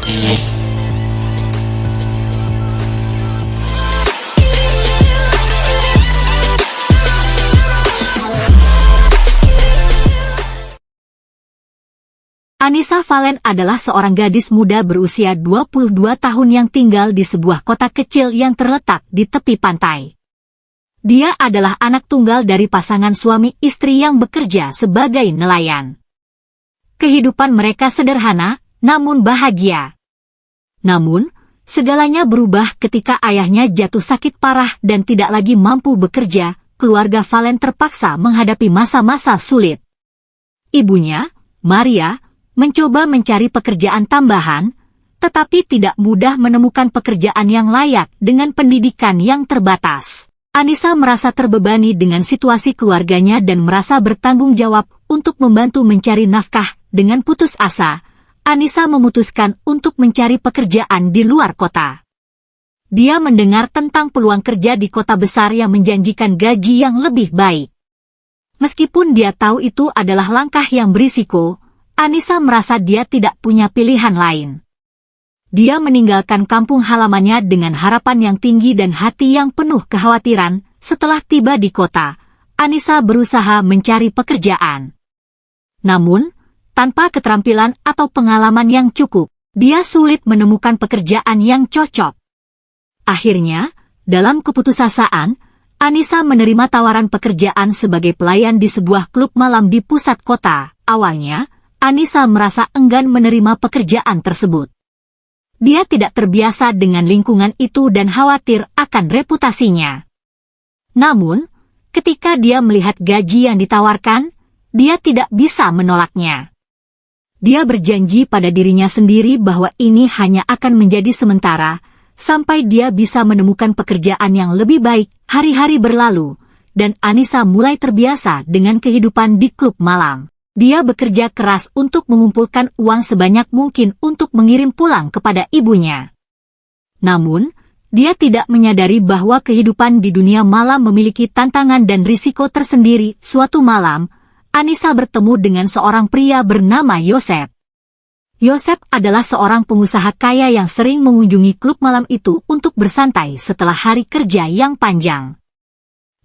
Anissa Valen adalah seorang gadis muda berusia 22 tahun yang tinggal di sebuah kota kecil yang terletak di tepi pantai. Dia adalah anak tunggal dari pasangan suami istri yang bekerja sebagai nelayan. Kehidupan mereka sederhana, namun bahagia. Namun, segalanya berubah ketika ayahnya jatuh sakit parah dan tidak lagi mampu bekerja. Keluarga Valen terpaksa menghadapi masa-masa sulit. Ibunya, Maria, mencoba mencari pekerjaan tambahan, tetapi tidak mudah menemukan pekerjaan yang layak dengan pendidikan yang terbatas. Anissa merasa terbebani dengan situasi keluarganya dan merasa bertanggung jawab untuk membantu mencari nafkah. Dengan putus asa, Anissa memutuskan untuk mencari pekerjaan di luar kota. Dia mendengar tentang peluang kerja di kota besar yang menjanjikan gaji yang lebih baik. Meskipun dia tahu itu adalah langkah yang berisiko, Anissa merasa dia tidak punya pilihan lain. Dia meninggalkan kampung halamannya dengan harapan yang tinggi dan hati yang penuh kekhawatiran. Setelah tiba di kota, Anissa berusaha mencari pekerjaan. Namun, tanpa keterampilan atau pengalaman yang cukup, dia sulit menemukan pekerjaan yang cocok. Akhirnya, dalam keputusasaan, Anissa menerima tawaran pekerjaan sebagai pelayan di sebuah klub malam di pusat kota. Awalnya, Anissa merasa enggan menerima pekerjaan tersebut. Dia tidak terbiasa dengan lingkungan itu dan khawatir akan reputasinya. Namun, ketika dia melihat gaji yang ditawarkan, dia tidak bisa menolaknya. Dia berjanji pada dirinya sendiri bahwa ini hanya akan menjadi sementara, sampai dia bisa menemukan pekerjaan yang lebih baik. Hari-hari berlalu, dan Anissa mulai terbiasa dengan kehidupan di klub malam. Dia bekerja keras untuk mengumpulkan uang sebanyak mungkin untuk mengirim pulang kepada ibunya. Namun, dia tidak menyadari bahwa kehidupan di dunia malam memiliki tantangan dan risiko tersendiri. Suatu malam, Anissa bertemu dengan seorang pria bernama Yosep. Yosep adalah seorang pengusaha kaya yang sering mengunjungi klub malam itu untuk bersantai setelah hari kerja yang panjang.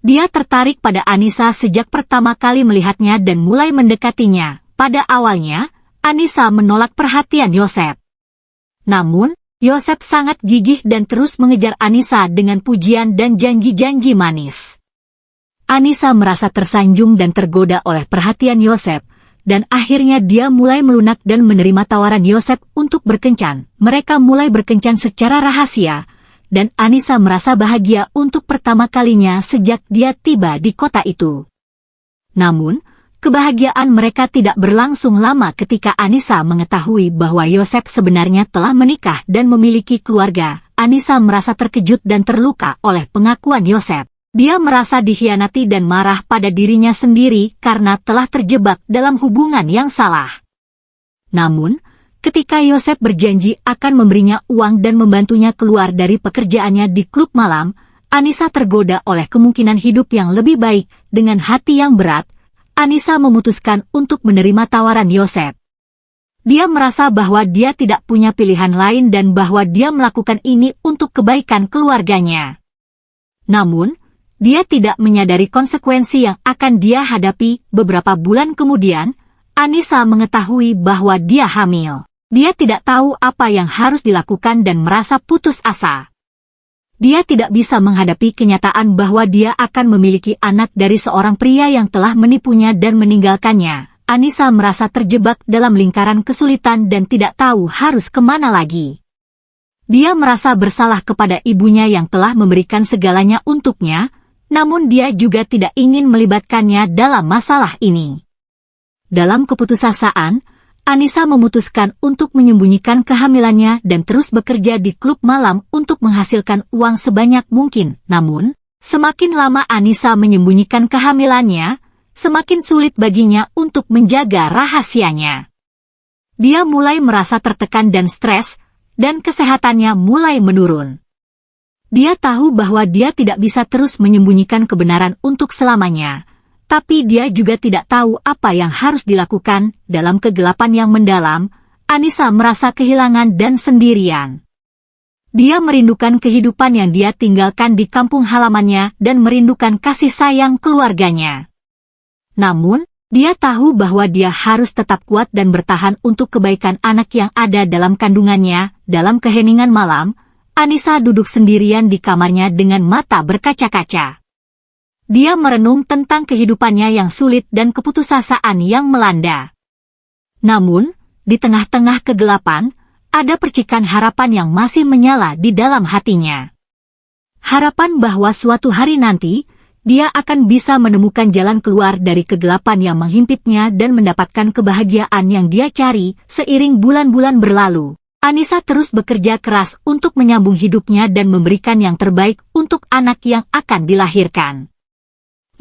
Dia tertarik pada Anissa sejak pertama kali melihatnya dan mulai mendekatinya. Pada awalnya, Anissa menolak perhatian Yosep. Namun, Yosep sangat gigih dan terus mengejar Anissa dengan pujian dan janji-janji manis. Anissa merasa tersanjung dan tergoda oleh perhatian Yosep, dan akhirnya dia mulai melunak dan menerima tawaran Yosep untuk berkencan. Mereka mulai berkencan secara rahasia, dan Anissa merasa bahagia untuk pertama kalinya sejak dia tiba di kota itu. Namun, kebahagiaan mereka tidak berlangsung lama ketika Anissa mengetahui bahwa Yosep sebenarnya telah menikah dan memiliki keluarga. Anissa merasa terkejut dan terluka oleh pengakuan Yosep. Dia merasa dikhianati dan marah pada dirinya sendiri karena telah terjebak dalam hubungan yang salah. Namun, ketika Yosep berjanji akan memberinya uang dan membantunya keluar dari pekerjaannya di klub malam, Anissa tergoda oleh kemungkinan hidup yang lebih baik. Dengan hati yang berat, Anissa memutuskan untuk menerima tawaran Yosep. Dia merasa bahwa dia tidak punya pilihan lain dan bahwa dia melakukan ini untuk kebaikan keluarganya. Namun, dia tidak menyadari konsekuensi yang akan dia hadapi. Beberapa bulan kemudian, Anissa mengetahui bahwa dia hamil. Dia tidak tahu apa yang harus dilakukan dan merasa putus asa. Dia tidak bisa menghadapi kenyataan bahwa dia akan memiliki anak dari seorang pria yang telah menipunya dan meninggalkannya. Anissa merasa terjebak dalam lingkaran kesulitan dan tidak tahu harus kemana lagi. Dia merasa bersalah kepada ibunya yang telah memberikan segalanya untuknya, namun dia juga tidak ingin melibatkannya dalam masalah ini. Dalam keputusasaan, Anissa memutuskan untuk menyembunyikan kehamilannya dan terus bekerja di klub malam untuk menghasilkan uang sebanyak mungkin. Namun, semakin lama Anissa menyembunyikan kehamilannya, semakin sulit baginya untuk menjaga rahasianya. Dia mulai merasa tertekan dan stres, dan kesehatannya mulai menurun. Dia tahu bahwa dia tidak bisa terus menyembunyikan kebenaran untuk selamanya. Tapi dia juga tidak tahu apa yang harus dilakukan. Dalam kegelapan yang mendalam, Anissa merasa kehilangan dan sendirian. Dia merindukan kehidupan yang dia tinggalkan di kampung halamannya dan merindukan kasih sayang keluarganya. Namun, dia tahu bahwa dia harus tetap kuat dan bertahan untuk kebaikan anak yang ada dalam kandungannya. Dalam keheningan malam, Anissa duduk sendirian di kamarnya dengan mata berkaca-kaca. Dia merenung tentang kehidupannya yang sulit dan keputusasaan yang melanda. Namun, di tengah-tengah kegelapan, ada percikan harapan yang masih menyala di dalam hatinya. Harapan bahwa suatu hari nanti, dia akan bisa menemukan jalan keluar dari kegelapan yang menghimpitnya dan mendapatkan kebahagiaan yang dia cari. Seiring bulan-bulan berlalu, Anissa terus bekerja keras untuk menyambung hidupnya dan memberikan yang terbaik untuk anak yang akan dilahirkan.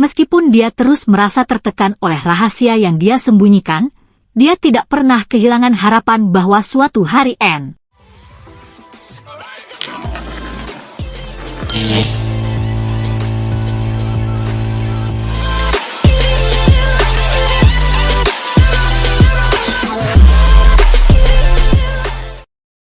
Meskipun dia terus merasa tertekan oleh rahasia yang dia sembunyikan, dia tidak pernah kehilangan harapan bahwa suatu hari